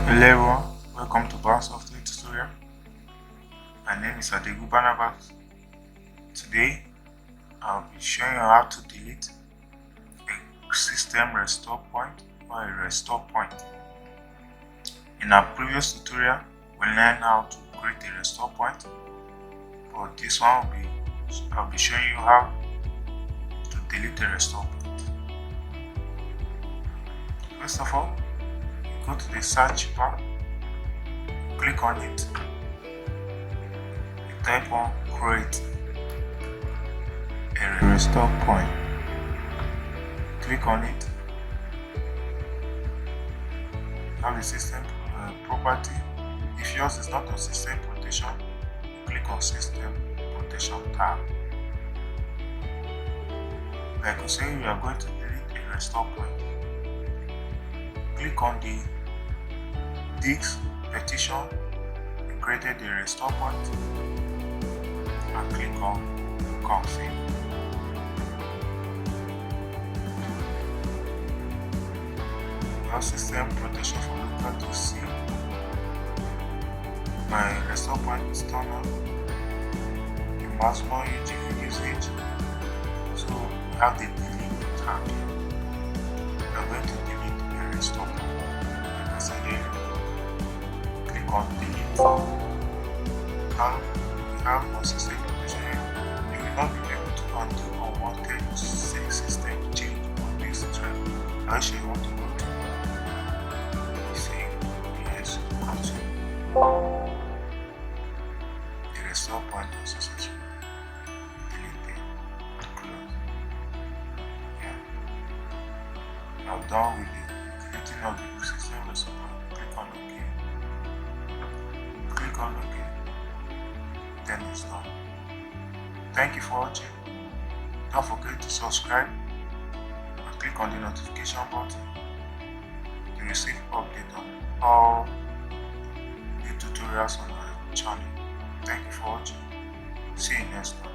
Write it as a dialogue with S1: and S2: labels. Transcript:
S1: Hello everyone, welcome to Bar Software tutorial. My name is Adegu Barnabas. Today I'll be showing you how to delete a system restore point or a restore point. In our previous tutorial, we learned how to create a restore point, but this one I'll be showing you how to delete a restore point. First of all, go to the search bar, click on it, type on create a restore point, click on it, have a system property. If yours is not on system protection, click on system protection tab. Like I say, we are going to delete a restore point. Click on the disk petition you created the restore point and click on config. Your system protection for local to see my restore point is turned on, the maximum usage, so we have the delete tab. We are going to delete the restore point. Like I said earlier, click on delete. Now we have consistent protection. You will not be able to undo unwanted system change on this thread. Actually, you want to go to say yes, continue. The restore point was successful. Delete it, close. Yeah. Now done with the creating of the system restore point. Click on OK. Click on OK. Then it's done. Thank you for watching. Don't forget to subscribe and click on the notification button to receive updates on all the tutorials on our channel. Thank you for watching. See you next time.